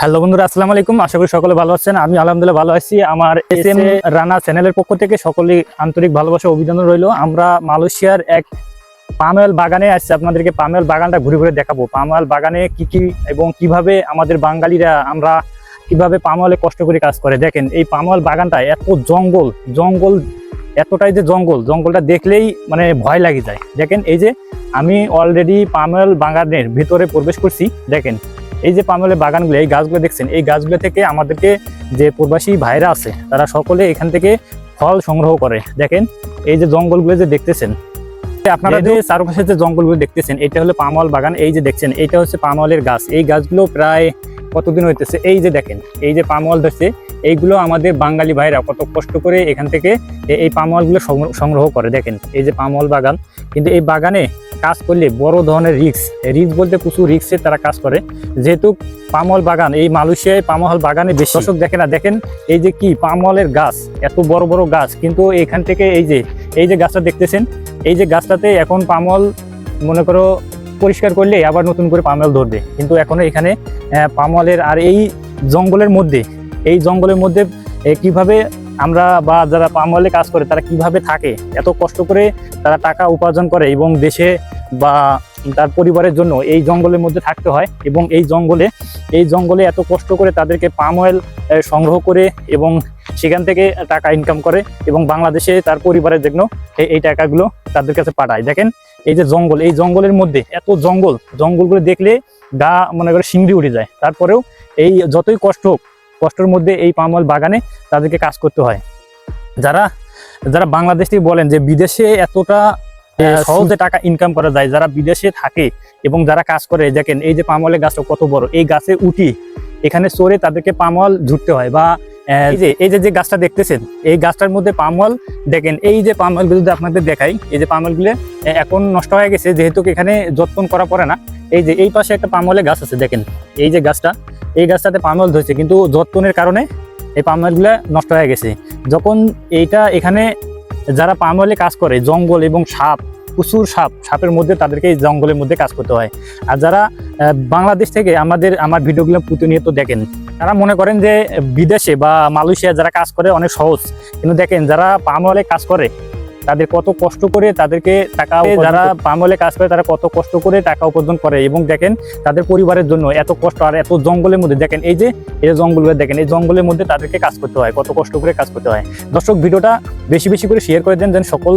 Hello বন্ধুরা, আসসালামু আলাইকুম। আশা করি সকলে ভালো আছেন। আমি আলহামদুলিল্লাহ ভালো আছি। আমার এসএম রানা চ্যানেলের পক্ষ থেকে সকলে আন্তরিক ভালোবাসা অভিনন্দন রইল। আমরা মালয়েশিয়ার এক পাম অয়েল বাগানে আসছি। আপনাদেরকে পাম অয়েল বাগানটা ঘুরে ঘুরে দেখাবো। পাম অয়েল বাগানে কি কি এবং কিভাবে আমাদের বাঙালিরা আমরা কিভাবে পাম অয়েলে কষ্ট করে কাজ করে। দেখেন এই পাম অয়েল বাগানটা এত জঙ্গল এতটাই যে জঙ্গলটা দেখলেই মানে ভয় লাগে যায়। দেখেন এই যে আমি অলরেডি পাম অয়েল বাগানের ভিতরে প্রবেশ করছি। দেখেন এই যে পাম অয়েলের বাগানগুলো, এই গাছগুলো দেখছেন, এই গাছগুলো থেকে আমাদেরকে যে প্রবাসী ভাইরা আছে তারা সকলে এখান থেকে ফল সংগ্রহ করে। দেখেন এই যে জঙ্গলগুলো যে দেখতেছেন, আপনারা যে চারপাশে যে জঙ্গলগুলো দেখতেছেন, এটা হলো পাম অয়েল বাগান। এই যে দেখছেন এটা হচ্ছে পাম অয়েলের গাছ। এই গাছগুলো প্রায় কতদিন হইতেছে, এই যে দেখেন এই যে পাম অয়েল ধরছে, এইগুলো আমাদের বাঙালি ভাইরা কত কষ্ট করে এখান থেকে এই পাম অয়েলগুলো সংগ্রহ করে। দেখেন এই যে পাম অয়েল বাগান, কিন্তু এই বাগানে কাজ করলে বড় ধরনের রিস্ক বলতে প্রচুর রিস্কে তারা কাজ করে। যেহেতু পাম অয়েল বাগান এই মালয়েশিয়ায় পাম অয়েল বাগানে বেশি দর্শক দেখে না। দেখেন এই যে কি পাম অয়েলের গাছ, এত বড় বড় গাছ, কিন্তু এখান থেকে এই যে গাছটা দেখতেছেন, এই যে গাছটাতে এখন পাম অয়েল মনে করো পরিষ্কার করলে আবার নতুন করে পাম অয়েল ধরবে, কিন্তু এখনো এখানে পাম অয়েলের আর এই জঙ্গলের মধ্যে কিভাবে আমরা বা যারা পাম অয়েলে কাজ করে তারা কিভাবে থাকে, এত কষ্ট করে তারা টাকা উপার্জন করে এবং দেশে বা তার পরিবারের জন্য এই জঙ্গলের মধ্যে থাকতে হয়। এবং এই জঙ্গলে এত কষ্ট করে তাদেরকে পাম অয়েল সংগ্রহ করে এবং সেখান থেকে টাকা ইনকাম করে এবং বাংলাদেশে তার পরিবারের জন্য এই টাকাগুলো তাদের কাছে পাঠায়। দেখেন এই যে জঙ্গল, এই জঙ্গলের মধ্যে এত জঙ্গলগুলো দেখলে গা মনে করে শিংড়ি উঠে যায়। তারপরেও এই যতই কষ্টের মধ্যে এই পাম অয়েল বাগানে তাদেরকে কাজ করতে হয়। যারা বাংলাদেশ থেকে বলেন যে বিদেশে এতটা সহজে টাকা ইনকাম করা যায়, যারা বিদেশে থাকে এবং যারা কাজ করে, দেখেন এই যে পাম অয়েলের গাছটা কত বড়, এই গাছে উঠি এখানে চড়ে তাদেরকে পাম অয়েল ঝুটতে হয়। বা এই যে গাছটা দেখতেছেন, এই গাছটার মধ্যে পাম অয়েল, দেখেন এই যে পাম অয়েলগুলো যদি আপনাদের দেখাই, এই যে পাম অয়েলগুলো এখন নষ্ট হয়ে গেছে যেহেতু এখানে যত্ন করা পড়ে না। এই যে এই পাশে একটা পাম অয়েলের গাছ আছে, দেখেন এই যে গাছটা, এই গাছটাতে পাম অয়েল ধরেছে, কিন্তু যত্নের কারণে এই পাম অয়েলগুলো নষ্ট হয়ে গেছে। যখন এখানে যারা পাম অয়েলে কাজ করে, জঙ্গল এবং প্রচুর সাপের মধ্যে তাদেরকে এই জঙ্গলের মধ্যে কাজ করতে হয়। আর যারা বাংলাদেশ থেকে আমার ভিডিওগুলো প্রতিনিয়ত দেখেন, তারা মনে করেন যে বিদেশে বা মালয়েশিয়া যারা কাজ করে অনেক সহজ, কিন্তু দেখেন যারা পাম অয়েলে কাজ করে তাদের কত কষ্ট করে তাদেরকে টাকা, যারা পাম অয়েলে কাজ করে তারা কত কষ্ট করে টাকা উপার্জন করে এবং দেখেন তাদের পরিবারের জন্য এত কষ্ট। আর এত জঙ্গলের মধ্যে দেখেন এই যে জঙ্গলগুলো দেখেন, এই জঙ্গলের মধ্যে তাদেরকে কাজ করতে হয়, কত কষ্ট করে কাজ করতে হয়। দর্শক ভিডিওটা বেশি করে শেয়ার করে দেন যেন সকল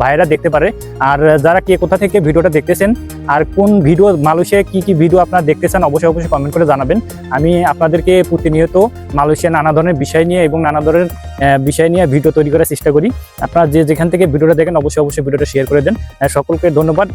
ভাইয়েরা দেখতে পারে। আর যারা কে কোথা থেকে ভিডিওটা দেখতেছেন আর কোন ভিডিও মালয়েশিয়ায় কি ভিডিও আপনারা দেখতেছেন অবশ্যই কমেন্ট করে জানাবেন। আমি আপনাদেরকে প্রতিনিয়ত মালয়েশিয়া নানা ধরনের বিষয় নিয়ে এবং নানা ধরনের বিষয় নিয়ে ভিডিও তৈরি করার চেষ্টা করি। আপনারা যেখান থেকে ভিডিওটা দেখেন অবশ্যই ভিডিওটা শেয়ার করে দেন। সকলকে ধন্যবাদ।